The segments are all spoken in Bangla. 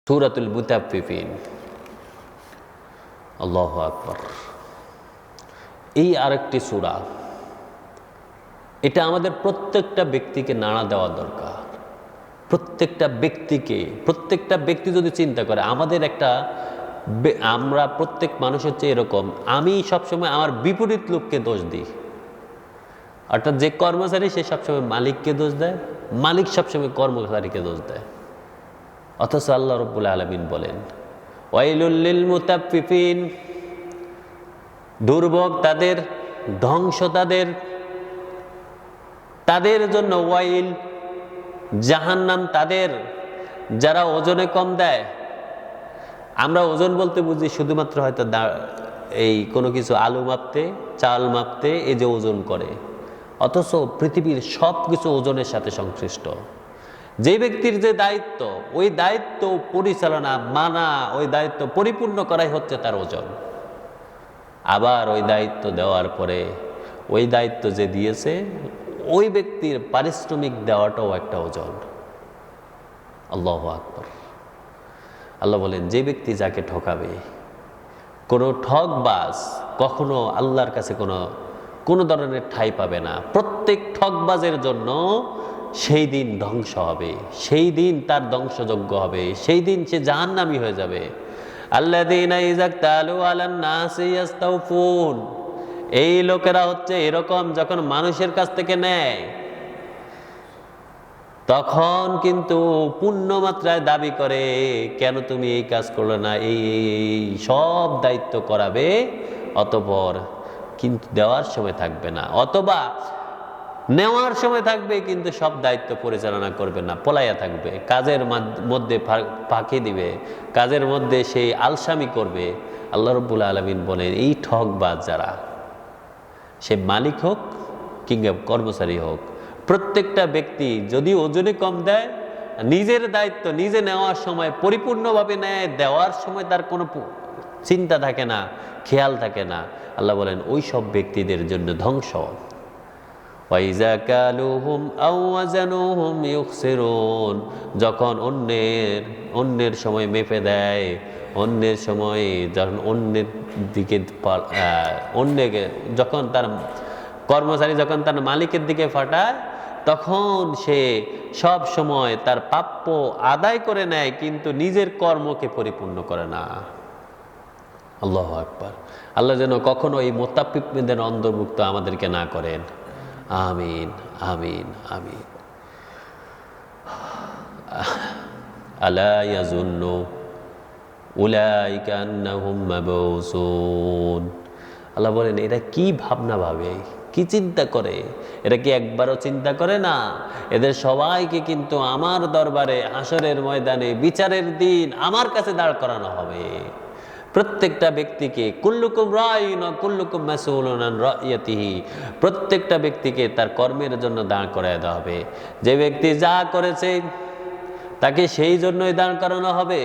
সূরাতুল মুতাফফিফিন। আল্লাহু আকবার। এই আরেকটি সূরা, এটা আমাদের প্রত্যেকটা ব্যক্তিকে নাড়া দেওয়া দরকার। প্রত্যেকটা ব্যক্তি যদি চিন্তা করে, আমাদের একটা আমরা প্রত্যেক মানুষ হচ্ছে এরকম, আমি সবসময় আমার বিপরীত লোককে দোষ দিই। অর্থাৎ যে কর্মচারী সে সবসময় মালিককে দোষ দেয়, মালিক সবসময় কর্মচারীকে দোষ দেয়। অথচ আল্লাহ রাব্বুল আলামিন বলেন, ওয়াইলুল লিল মুতাফফিফিন, দুর্ভোগ তাদের, ধ্বংস তাদের জন্য, ওয়াইল জাহান্নাম তাদের যারা ওজনে কম দেয়। আমরা ওজন বলতে বুঝি শুধুমাত্র হয়তো এই কোনো কিছু আলু মাপতে, চাল মাপতে, এই যে ওজন করে। অথচ পৃথিবীর সব কিছু ওজনের সাথে সংশ্লিষ্ট। যে ব্যক্তির যে দায়িত্ব, ওই দায়িত্ব পরিচালনা, মানা, ওই দায়িত্ব পরিপূর্ণ করাই হচ্ছে তার ওজন। আবার ওই দায়িত্ব দেওয়ার পরে ওই দায়িত্ব যে দিয়েছে ওই ব্যক্তির পারিশ্রমিক দেওয়াটাও একটা ওজন। আল্লাহু আকবার। আল্লাহ বলেন, যে ব্যক্তি যাকে ঠকাবে, কোনো ঠকবাজ কখনো আল্লাহর কাছে কোনো ধরনের ঠাঁই পাবে না। প্রত্যেক ঠকবাজের জন্য সেই দিন ধ্বংস হবে, সেই দিন তার ধ্বংসযোগ্য হবে, সেই দিন সে জাহান্নামী হয়ে যাবে। আল্লাযীনা ইযা তালু আলান নাসি ইস্তাউফুন, এই লোকেরা হচ্ছে এরকম, যখন মানুষের কাছ থেকে নেয় তখন কিন্তু পূর্ণ মাত্রায় দাবি করে, কেন তুমি এই কাজ করলে না, এই সব দায়িত্ব করাবে, অতঃপর কিন্তু দেওয়ার সময় থাকবে না, অথবা নেওয়ার সময় থাকবে কিন্তু সব দায়িত্ব পরিচালনা করবে না, পলাইয়া থাকবে, কাজের মধ্যে ফাঁকি দিবে, কাজের মধ্যে সেই আলসামি করবে। আল্লাহ রাব্বুল আলামিন বলেন, এই ঠকবাজ যারা, সে মালিক হোক কিংবা কর্মচারী হোক, প্রত্যেকটা ব্যক্তি যদি ওজনে কম দেয়, নিজের দায়িত্ব নিজে নেওয়ার সময় পরিপূর্ণভাবে নেয়, দেওয়ার সময় তার কোনো চিন্তা থাকে না, খেয়াল থাকে না, আল্লাহ বলেন ওই সব ব্যক্তিদের জন্য ধ্বংস। ওয়াইজা কালুহুম আও ওয়াজানুহুম ইউখসিরুন, যখন অন্যের সময় মেপে দেয়, অন্যের সময় যখন অন্যের দিকে যখন তার কর্মচারী যখন তার মালিকের দিকে ফাটায়, তখন সে সব সময় তার প্রাপ্য আদায় করে নেয়, কিন্তু নিজের কর্মকে পরিপূর্ণ করে না। আল্লাহু আকবার। আল্লাহ যেন কখনো এই মুতাফফিফিনদের অন্তর্ভুক্ত আমাদেরকে না করেন। আমিন, আমিন, আমিন। আলা ইয়াজুন্নু উলাইকা আন্নাহুম মাবউসুন। আল্লাহ বলেন, এরা কি ভাবনা ভাবে, কি চিন্তা করে, এরা কি একবারও চিন্তা করে না? এদের সবাইকে কিন্তু আমার দরবারে, হাসরের ময়দানে, বিচারের দিন আমার কাছে দাঁড় করানো হবে। প্রত্যেকটা ব্যক্তিকে, কুল্লুকুম রাইন ওয়া কুল্লুকুম মাসউলুন আন রাইয়াতিহি, প্রত্যেকটা ব্যক্তিকে তার কর্মের জন্য দাঁড় করায় দেওয়া হবে। যে ব্যক্তি যা করেছে তাকে সেই জন্যই দাঁড় করানো হবে।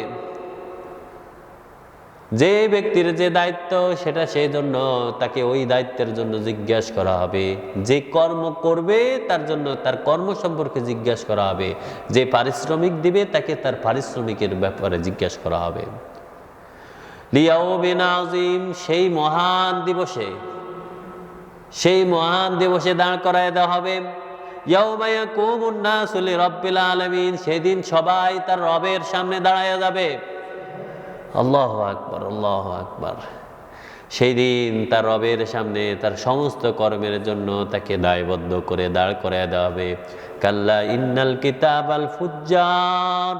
যে ব্যক্তির যে দায়িত্ব সেটা সেই জন্য তাকে ওই দায়িত্বের জন্য জিজ্ঞাসা করা হবে। যে কর্ম করবে তার জন্য তার কর্ম সম্পর্কে জিজ্ঞাসা করা হবে। যে পারিশ্রমিক দিবে তাকে তার পারিশ্রমিকের ব্যাপারে জিজ্ঞাসা করা হবে। লিয়াউমিন আযীম, সেই মহান দিবসে দাঁড় করায় দেওয়া হবে। ইয়াউমা ইয়াকুমুন নাসু লিরাব্বিল আলামিন, সেদিন সবাই তার রবের সামনে দাঁড়ায়া যাবে। আল্লাহু আকবার, আল্লাহু আকবার। সেই দিন তার রবের সামনে তার সমস্ত কর্মের জন্য তাকে দায়বদ্ধ করে দাঁড় করায় দেওয়া হবে। কাল্লা ইন্নাল কিতাবাল ফুজ্জার,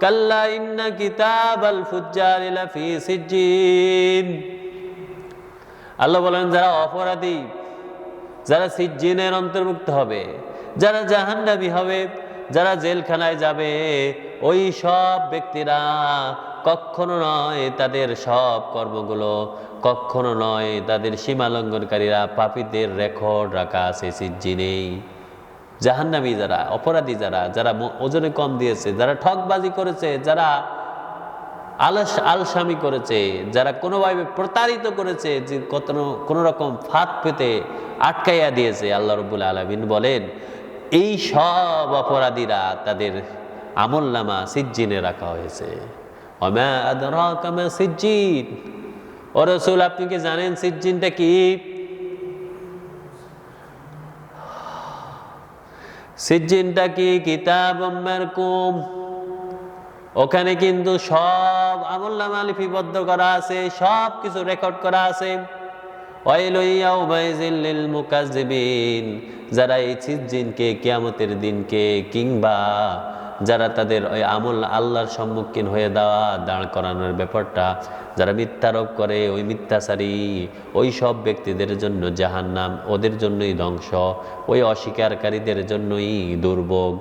কাল্লা ইন্না কিতাবাল ফুজ্জারি লাফি সিজ্জিন। আল্লাহ বলেন, যারা অপরাধী, যারা সিজ্জিনের অন্তর্ভুক্ত হবে, যারা জাহান্নামী হবে, যারা জেলখানায় যাবে, ওই সব ব্যক্তিরা কখনো নয় তাদের সব কর্মগুলো, কখনো নয় তাদের সীমা লঙ্ঘনকারীরা, পাপীদের রেকর্ড রাখা আছে সিজ্জিনেই। জাহান্নামী যারা, অপরাধী যারা ওজনে কম দিয়েছে, যারা ঠকবাজি করেছে, যারা আলসামি করেছে, যারা কোনোভাবে প্রতারিত করেছে, যে কোনো রকম ফাঁদ পেতে আটকাইয়া দিয়েছে, আল্লাহ রাব্বুল আলামিন বলেন এই সব অপরাধীরা তাদের আমলনামা সিজ্জিনে রাখা হয়েছে। ওমা আদরাকা মা সিজ্জিন, ও রাসূল আপনি কি জানেন সিজ্জিনটা কি? সিজ্জিনটা কি? কিতাবুম মারকুম, ওখানে কিন্তু সব আমলনামা লিপিবদ্ধ করা আছে, সব কিছু রেকর্ড করা আছে। ওয়াইলুন ইয়াউমাইযিল লিল মুকাজ্জিবিন, যারা এই সিজ্জিনকে, কিয়ামতের দিনকে, কিংবা যারা তাদের ওই আমল আল্লাহর সম্মুখীন হয়ে দাঁড় করানোর ব্যাপারটা যারা মিথ্যারোপ করে, ওই মিথ্যাচারী, ওই সব ব্যক্তিদের জন্য জাহান্নাম, ওদের জন্যই ধ্বংস, ওই অস্বীকারীদের জন্যই দুর্ভোগ।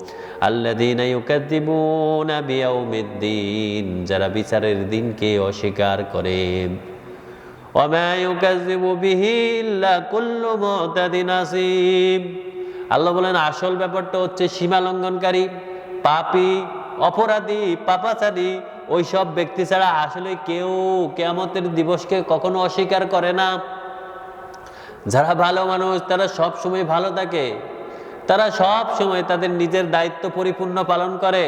আল্লাযীনা ইউকাযযিবুনা বিয়াউমিদ্দিন, যারা বিচারের দিনকে অস্বীকার করে। ওয়ামা ইউকাযযিবু বিহি ইল্লা কুল্লু মুতাদিন আসিম, আল্লাহ বলেন আসল ব্যাপারটা হচ্ছে সীমা লঙ্ঘনকারী, পাপী, অপরাধী, পাপাচারী, ওই সব ব্যক্তি ছাড়া আসলে কেউ কিয়ামতের দিবসকে কখনো অস্বীকার করে না। যারা ভালো মানুষ তারা সব সময় ভালো থাকে, তারা সব সময় তাদের নিজের দায়িত্ব পরিপূর্ণ পালন করে,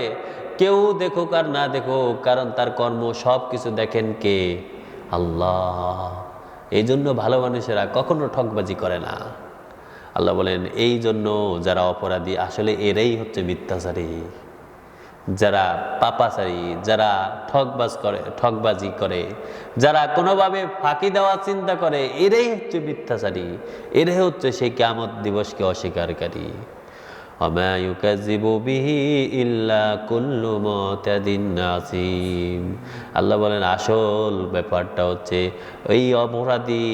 কেউ দেখুক আর না দেখুক, কারণ তার কর্ম সব কিছু দেখেন কে? আল্লাহ। এই জন্য ভালো মানুষেরা কখনো ঠকবাজি করে না। আল্লাহ বলেন এই জন্য যারা অপরাধী আসলে এরাই হচ্ছে মিথ্যাচারী, যারা পাপাচারী, যারা ঠকবাজি করে, যারা কোনোভাবে ফাঁকি দেওয়ার চিন্তা করে, এরাই হচ্ছে মিথ্যাচারী, এরাই হচ্ছে সেই কিয়ামত দিবসকে অস্বীকারী। ওমা ইউকাযযিবু বিহি ইল্লা কুল্লু মুতাদিন আসিম, আল্লাহ বলেন আসল ব্যাপারটা হচ্ছে ওই অপরাধী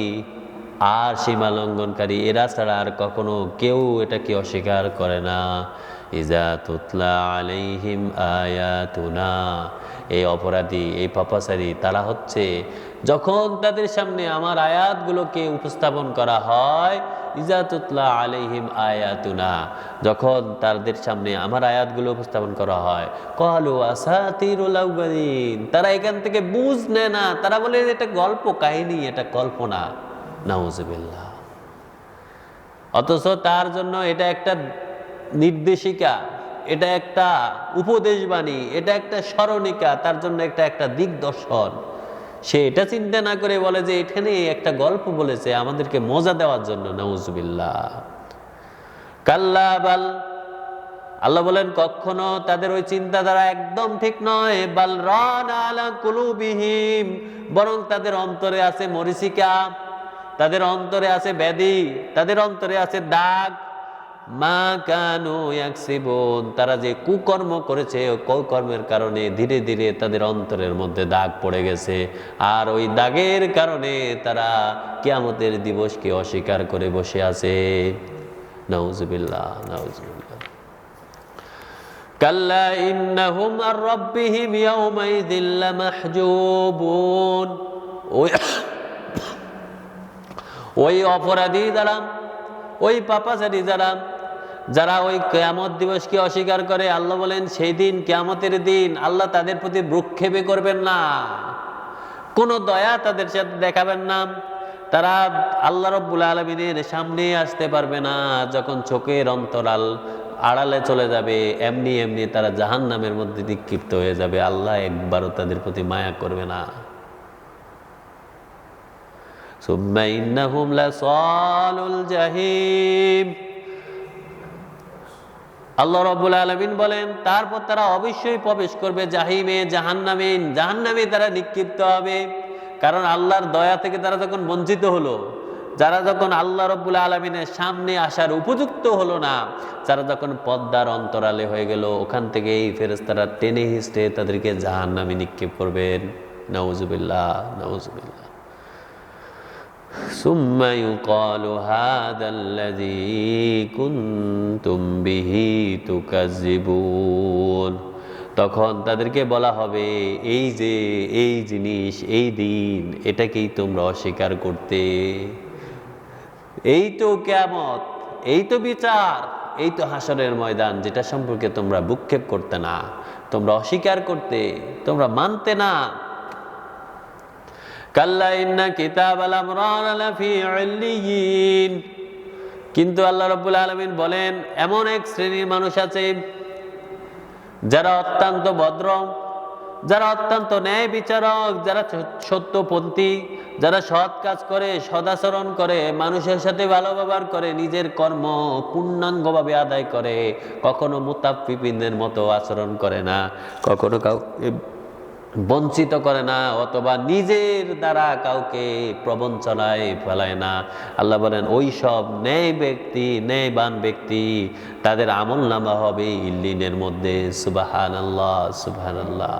আর সীমা লঙ্ঘনকারী, এরা ছাড়া আর কখনো কেউ এটাকে অস্বীকার করে না। ইজা তুতলা আলাইহিম আয়াতুনা, এই অপরাধী, এই পাপাচারী তারা হচ্ছে যখন তাদের সামনে আমার আয়াতগুলোকে উপস্থাপন করা হয়, ইজা তুতলা আলাইহিম আয়াতুনা, যখন তাদের সামনে আমার আয়াতগুলো উপস্থাপন করা হয়, ক্বালু আসাতিরুল আউয়ালিন, তারা এখান থেকে বুঝ নেয় না, তারা বলে এটা গল্প কাহিনী, এটা কল্পনা। নাউযুবিল্লাহ। অথচ তার জন্য এটা একটা নির্দেশিকা, এটা একটা উপদেশবাণী, এটা একটা স্মরণিকা, তার জন্য একটা দিকদর্শন। সে এটা চিন্তা না করে বলে যে এখানে একটা গল্প বলেছে আমাদেরকে মজা দেওয়ার জন্য। নাউযুবিল্লাহ। কাল্লা বাল, আল্লাহ বলেন কখনো তাদের ওই চিন্তাধারা একদম ঠিক নয়। বাল রানা আলা কুলুবিহিম, বরং তাদের অন্তরে আছে মরিচিকা, তাদের অন্তরে আছে ব্যাধি, তাদের অন্তরে আছে দাগ। মা কানু ইয়াকসিবুন, তারা যে কুকর্ম করেছে, কুকর্মের কারণে ধীরে ধীরে তাদের অন্তরের মধ্যে দাগ পড়ে গেছে, আর ওই দাগের কারণে তারা কিয়ামতের দিবসকে অস্বীকার করে বসে আছে। নাউযুবিল্লাহ, নাউযুবিল্লাহ। কাল্লা ইন্নাহুম আর রাব্বিহিম ইয়াউমাইযিল লামাহজুবুন, ওই অপরাধী যারা, ওই পাপাচারী যারা, যারা ওই কিয়ামত দিবসকে অস্বীকার করে, আল্লাহ বলেন সেই দিন, কিয়ামতের দিন, আল্লাহ তাদের প্রতি ভ্রুক্ষেপে করবেন না, কোনো দয়া তাদের সাথে দেখাবেন না। তারা আল্লাহ রাব্বুল আলামিনের সামনে আসতে পারবে না। যখন চোখের অন্তরাল আড়ালে চলে যাবে, এমনি এমনি তারা জাহান্নামের মধ্যে নিক্ষিপ্ত হয়ে যাবে। আল্লাহ একবারও তাদের প্রতি মায়া করবে না। সুম্মা ইন্নাহুম লাসালুল জাহিম, আল্লাহ রাব্বুল আলামিন বলেন তারপর তারা অবশ্যই প্রবেশ করবে জাহিমে, জাহান্নামে, জাহান্নামে তারা নিক্ষিপ্ত হবে। কারণ আল্লাহর দয়া থেকে তারা যখন বঞ্চিত হলো, যারা যখন আল্লাহ রাব্বুল আলামিনের সামনে আসার উপযুক্ত হলো না, যারা যখন পদ্মার অন্তরালে হয়ে গেল, ওখান থেকে এই ফেরেশতারা টেনে হিঁচড়ে তাদেরকে জাহান্নামে নিক্ষেপ করবেন। নাউযুবিল্লাহ, নাউযুবিল্লাহ। সুম্মা ইউকালু হাদাল্লাযী কুনতুম বিহি তুকাজ্জিবুন, তখন তাদেরকে বলা হবে এই যে এই জিনিস, এই দিন, এটাকেই তোমরা অস্বীকার করতে। এই তো কিয়ামত, এই তো বিচার, এই তো হাসরের ময়দান, যেটা সম্পর্কে তোমরা ভ্রুক্ষেপ করতে না, তোমরা অস্বীকার করতে, তোমরা মানতে না। কাল্লা ইন্না কিতাবাল আমরার লাফি ইল্লিয়িন, কিন্তু আল্লাহ রাব্বুল আলামিন বলেন এমন এক শ্রেণীর মানুষ আছে যারা অত্যন্ত ভদ্র, যারা অত্যন্ত ন্যায় বিচারক, যারা সত্যপন্থী, যারা সৎ কাজ করে, সদাচরণ করে, মানুষের সাথে ভালো ব্যবহার করে, নিজের কর্ম পূর্ণাঙ্গভাবে আদায় করে, কখনো মুতাফফিফিনের মতো আচরণ করে না, কখনো কাউকে বঞ্চিত করে না, অথবা নিজের দ্বারা কাউকে প্রবঞ্চনায় ফেলায় না। আল্লাহ বলেন ওই সব ন্যায় ব্যক্তি, ন্যায়বান ব্যক্তি, তাদের আমলনামা হবে ইল্লিনের মধ্যে। সুবহানাল্লাহ, সুবহানাল্লাহ,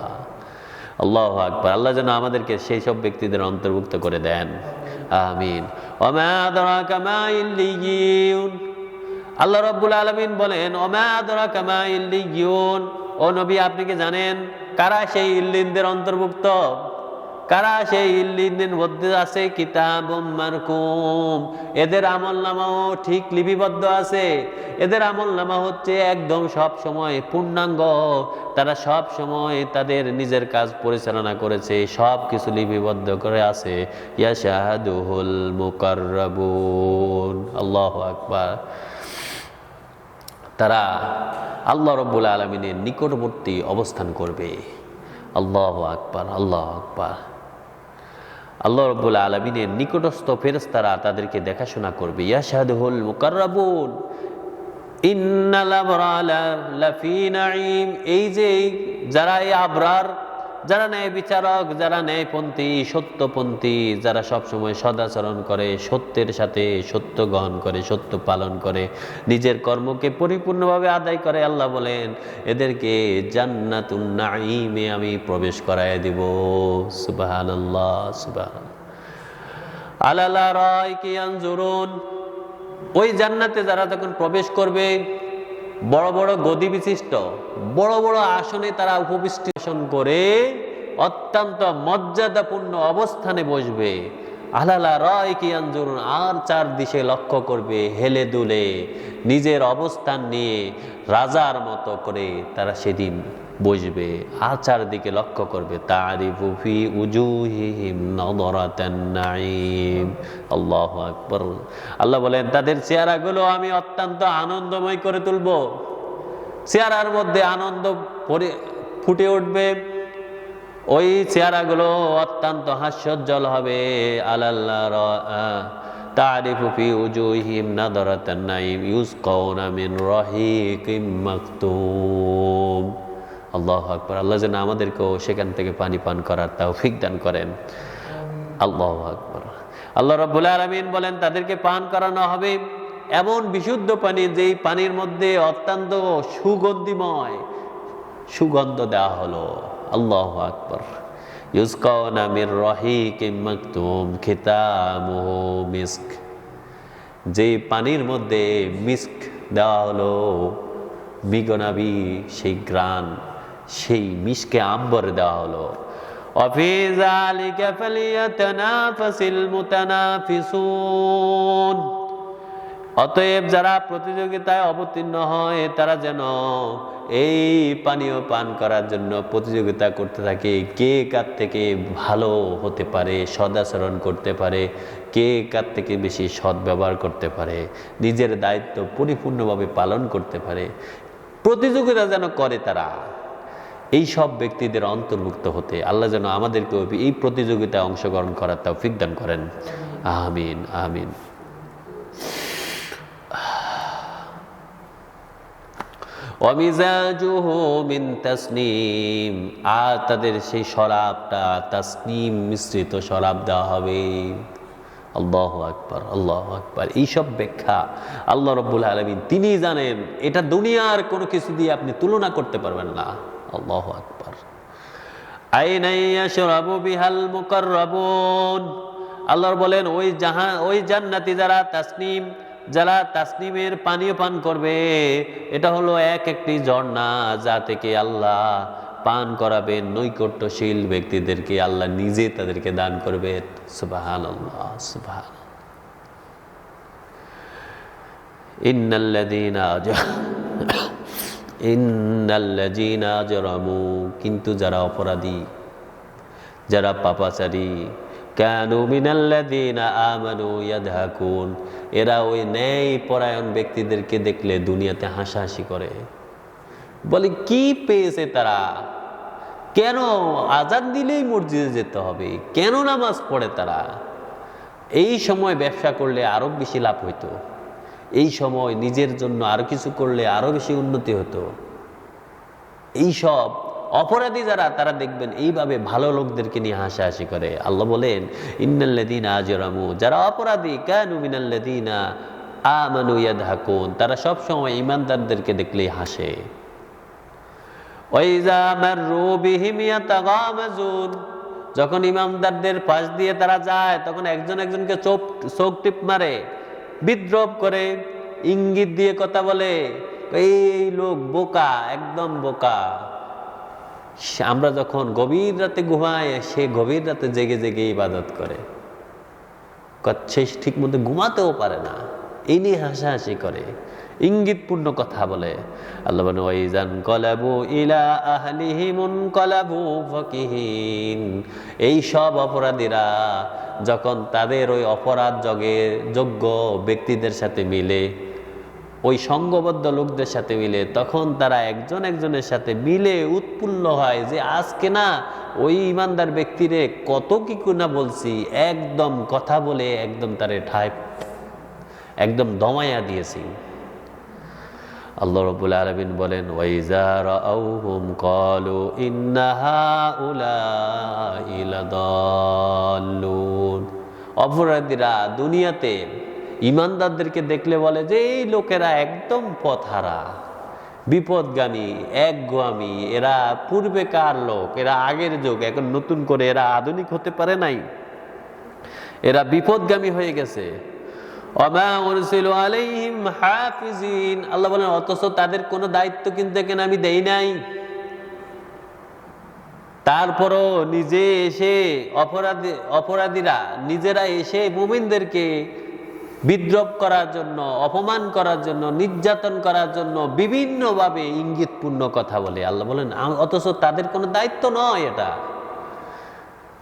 আল্লাহু আকবার। আল্লাহ যেন আমাদেরকে সেই সব ব্যক্তিদের অন্তর্ভুক্ত করে দেন, আমিন। ওমা আদরাকা মা ইল্লিয়ুন, আল্লাহ রাব্বুল আলামিন বলেন ওমা আদরাকা মা ইল্লিয়ুন, ও নবী আপনি কি জানেন কারা সেই ইল্লিনদের অন্তর্ভুক্ত? কারা সেই ইল্লিনের মধ্যে আছে? কিতাবুম মারকুম, এদের আমলনামাও ঠিক লিপিবদ্ধ আছে। এদের আমলনামা হচ্ছে একদম সব সময় পূর্ণাঙ্গ, তারা সব সময় তাদের নিজের কাজ পরিচালনা করেছে, সব কিছু লিপিবদ্ধ করে আছে। ইয়াশাহাদুহুল মুকাররাবুন, আল্লাহু আকবার। তারা আল্লাহ রাব্বুল আলামিনের নিকটবর্তী অবস্থান করবে। আল্লাহু আকবার, আল্লাহু আকবার। আল্লাহ রাব্বুল আলামিনের নিকটস্থ ফেরেশতারা তাদেরকে দেখাশোনা করবে। ইয়াশহাদুহুল মুকাররাবুন ইন্নাল আবরারা লাফি নাঈম, এই যে যারা এই আবরার, যারা ন্যায় বিচারক, যারা ন্যায়পন্থী, সত্যপন্থী, যারা সবসময় সদাচরণ করে, সত্যের সাথে সত্য গ্রহণ করে, সত্য পালন করে, নিজের কর্মকে পরিপূর্ণভাবে আদায় করে, আল্লাহ বলেন এদেরকে জান্নাতুন নাঈমে আমি প্রবেশ করায় দিব। সুবহানাল্লাহ, সুবহানাল্লাহ। আলাল আরাইকি ইয়ানজুরুন, ওই জান্নাতে যারা যখন প্রবেশ করবে, বড় বড় গদি বিশিষ্ট বড় বড় আসনে তারা উপবিষ্ট করে অত্যন্ত মর্যাদাপূর্ণ অবস্থানে বসবে। আলালা রায়কি আনজুরুন, আর চারদিকে লক্ষ্য করবে, হেলে দুলে নিজের অবস্থান নিয়ে রাজার মতো করে তারা সেদিন বসবে, আর চারদিকে লক্ষ্য করবে। তারিফু ফি উজুহিহিম নাদরাতান নাঈম, আল্লাহু আকবার। আল্লাহ বলেন তাদের চেহারাগুলো আমি অত্যন্ত আনন্দময় করে তুলব, চেহারার মধ্যে আনন্দ ফুটে উঠবে, ওই চেহারাগুলো অত্যন্ত হাস্যোজ্জ্বল হবে। আলাল্লাহ তারিফু ফি উজুহিহিম নাদরাতান নাঈম ইউসকাউনা মিন রাহিকিম মাকতুম, আল্লাহু আকবার। আল্লাহ যেন আমাদেরকেও সেখান থেকে পানি পান করার তৌফিক দান করেন। আল্লাহু আকবার। আল্লাহ রাব্বুল আলামিন বলেন তাদেরকে পান করানো হবে এমন বিশুদ্ধ পানি, যেই পানির মধ্যে অত্যন্ত সুগন্ধিময় সুগন্ধ দেওয়া হলো। আল্লাহু আকবার। ইউসকাউনা মির রাহিকিম মাকতুম খিতামুহু মিস্ক, যেই পানির মধ্যে মিস্ক দেওয়া হলো, মিগনাবি সেই গ্রান, সেই মিশকে আম্বর দেওয়া হলো। وفي ذلك فليتنافس المتنافسون, অতএব যারা প্রতিযোগিতায় অবতীর্ণ হয় তারা যেন এই পানীয় পান করার জন্য প্রতিযোগিতা করতে থাকে, কে কার থেকে ভালো হতে পারে, সদাচরণ করতে পারে, কে কার থেকে বেশি সৎ ব্যবহার করতে পারে, নিজের দায়িত্ব পরিপূর্ণভাবে পালন করতে পারে, প্রতিযোগিতা যেন করে তারা। এই সব ব্যক্তিদের অন্তর্ভুক্ত হতে আল্লাহ যেন আমাদেরকে এই প্রতিযোগিতায় অংশগ্রহণ করার তৌফিক দান করেন, আমিন, আমিন। ওয়ামিজাজুহু মিন তাসনিম, আর তাদের সেই শরাবটা তাসনিম মিশ্রিত শরাব দেওয়া হবে। আল্লাহু আকবার, আল্লাহু আকবার। এইসব ব্যাখ্যা আল্লাহ রাব্বুল আলামিন তিনি জানেন, এটা দুনিয়ার কোনো কিছু দিয়ে আপনি তুলনা করতে পারবেন না। আল্লাহু আকবার। আইনা ইয়াশরাবু বিহাল মুকাররাবুন, আল্লাহ বলেন ওই জান্নাতি যারা তাসনিমের পানীয় পান করবে, এটা হলো এক একটি ঝর্ণা, যা থেকে আল্লাহ পান করাবেন নৈকট্যশীল ব্যক্তিদেরকে, আল্লাহ নিজে তাদেরকে দান করবেন। সুবহানাল্লাহ, সুবহানাল্লাহ। ইন্নাল্লাযীনা আজরামু, কিন্তু যারা অপরাধী, যারা পাপাচারী, কানু মিনাল্লাযীনা আমানু ইয়াদহাকুন, এরা ওই ন্যায় পরায়ণ ব্যক্তিদেরকে দেখলে দুনিয়াতে হাসাহাসি করে, বলে কি পেয়েছে তারা, কেন আজান দিলেই মসজিদে যেতে হবে? কেন নামাজ পড়ে তারা? এই সময় ব্যবসা করলে আরো বেশি লাভ হইতো, এই সময় নিজের জন্য আরো কিছু করলে আরো বেশি উন্নতি হতো। এই সব অপরাধী যারা, তারা দেখবেন এইভাবে ভালো লোকদেরকে নিয়ে হাসাহাসি করে। আল্লাহ বলেন ইন্নাল্লাযীনা আজরামু, যারা অপরাধী, কানু মিনাল্লাযীনা আমানু ইয়াদহাকুন, তারা সব সময় ঈমানদারদেরকে দেখলেই হাসে। ওয়াইযা মাররু বিহিম ইয়াতাগামাজুন, যখন ঈমানদারদের পাশ দিয়ে তারা যায় তখন একজন একজনকে চোখ টিপ মারে, বিদ্রুপ করে, ইঙ্গিত দিয়ে কথা বলে, এই লোক বোকা, একদম বোকা। আমরা যখন গভীর রাতে ঘুমাই, সে গভীর রাতে জেগে জেগে ইবাদত করে, সে ঠিক মতো ঘুমাতেও পারে না, এই নিয়ে হাসাহাসি করে, ইঙ্গিতপূর্ণ কথা বলে। আল্লাহ বলেন ওয়াইজান কলাবু ইলা আহলিহিমুন কলাবু ফাকিহিন, এই সব অপরাধীরা যখন তাদের ওই অপরাধ যোগ্য ব্যক্তিদের সাথে মিলে, ওই সঙ্গবদ্ধ লোকদের সাথে মিলে, তখন তারা একজন একজনের সাথে মিলে উৎফুল্ল হয় যে আজকে না ওই ইমানদার ব্যক্তিরে কত কি না বলছি, একদম কথা বলে একদম তারে ঠায় একদম দমাইয়া দিয়েছি। আল্লাহ রাব্বুল আলামিন বলেন ওয়াইজা রাআউহুম ক্বালু ইন্না হাউলাই লাদাল্লুন, অপরাধীরা দুনিয়াতে ইমানদারদেরকে দেখলে বলে যে এই লোকেরা একদম পথহারা, বিপদগামী, একগুয়ামী, এরা পূর্বেকার লোক, এরা আগের যুগ, এখন নতুন করে এরা আধুনিক হতে পারে নাই, এরা বিপদগামী হয়ে গেছে। ওমা উরসিলু আলাইহিম হাফিজিন, আল্লাহ বলেন অথচ তাদের কোনো দায়িত্ব কিন্তু এখানে আমি দেই নাই। তারপরও নিজে এসে অপরাধীরা নিজেরা এসে মুমিনদেরকে বিদ্রুপ করার জন্য, অপমান করার জন্য, নির্যাতন করার জন্য বিভিন্নভাবে ইঙ্গিতপূর্ণ কথা বলে। আল্লাহ বলেন অথচ তাদের কোনো দায়িত্ব নয় এটা।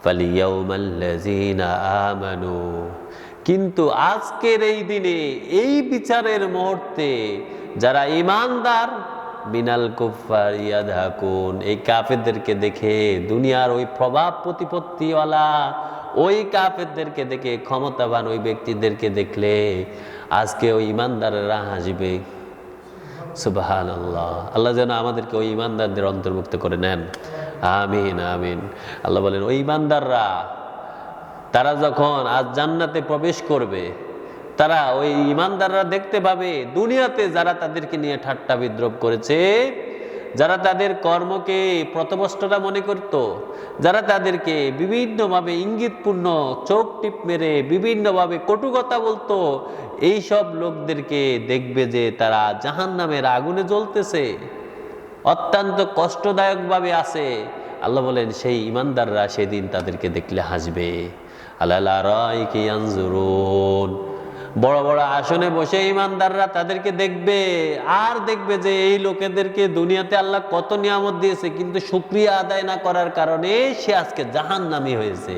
ফালিয়াউমাল্লাযীনা আমানু, কিন্তু আজকের এই দিনে, এই বিচারের মুহূর্তে যারা ঈমানদার, মিনাল কুফার ইয়াদহাকুন, এই কাফেরদেরকে দেখে, দুনিয়ার ওই প্রভাব প্রতিপত্তিওয়ালা ওই কাফেরদেরকে দেখে, ক্ষমতাবান ওই ব্যক্তিদেরকে দেখলে আজকে ওই ঈমানদারেরা হাসবে। সুবহানাল্লাহ, আল্লাহ যেন আমাদেরকে ওই ঈমানদারদের অন্তর্ভুক্ত করে নেন, আমিন আমিন। আল্লাহ বলেন ওই ঈমানদাররা তারা যখন আজ জান্নাতে প্রবেশ করবে, তারা ওই ঈমানদাররা দেখতে পাবে দুনিয়াতে যারা তাদেরকে নিয়ে ঠাট্টা বিদ্রুপ করেছে, যারা তাদের কর্মকে প্রতবষ্টরা মনে করত, যারা তাদেরকে বিভিন্নভাবে ইঙ্গিতপূর্ণ চোখ টিপ মেরে বিভিন্নভাবে কটু কথা বলতো, এই সব লোকদেরকে দেখবে যে তারা জাহান্নামের আগুনে জ্বলতেছে, অত্যন্ত কষ্টদায়কভাবে আছে। আল্লাহ বলেন সেই ঈমানদাররা সেদিন তাদেরকে দেখলে হাসবে। আলাল আরাইকি ইয়ানজুরুন, বড় বড় আসনে বসে ঈমানদাররা তাদেরকে দেখবে, আর দেখবে যে এই লোকেদেরকে দুনিয়াতে আল্লাহ কত নিয়ামত দিয়েছে, কিন্তু শুকরিয়া আদায় না করার কারণে সে আজকে জাহান্নামী হয়েছে।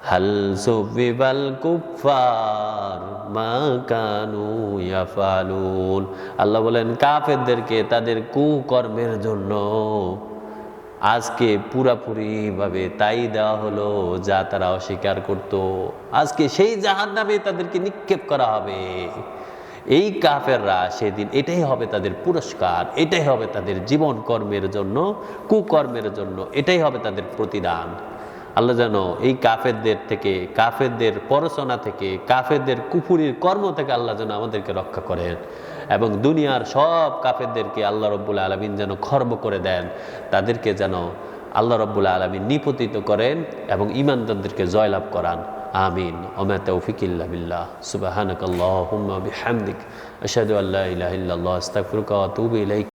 হাল সুবিবাল কুফার মা কানু ইয়াফালুন, আল্লাহ বলেন কাফেরদেরকে তাদের কুকর্মের জন্য আজকে পুরাপুরি ভাবে তাই দেওয়া হলো যা তারা অস্বীকার করত। আজকে সেই জাহান্নামে তাদেরকে নিক্ষেপ করা হবে। এই কাফেররা সেদিন এটাই হবে তাদের পুরস্কার, এটাই হবে তাদের জীবন কর্মের জন্য, কুকর্মের জন্য এটাই হবে তাদের প্রতিদান। আল্লাহ যেন এই কাফেরদের থেকে, কাফেরদের পরচনা থেকে, কাফেরদের কুফুরির কর্ম থেকে আল্লাহ যেন আমাদেরকে রক্ষা করেন, এবং দুনিয়ার সব কাফেরদেরকে আল্লাহ রাব্বুল আলামিন যেন খর্ব করে দেন, তাদেরকে যেন আল্লাহ রাব্বুল আলামিন নিপতিত করেন এবং ঈমানদারদেরকে জয়লাভ করান। আমিন। ওমা তাওফিক ইল্লা বিল্লাহ। সুবহানাকাল্লাহুম্মা বিহামদিক আশহাদু আল্লা ইলাহা ইল্লাল্লাহ আস্তাগফিরুকা ওয়া আতুবু ইলাইক।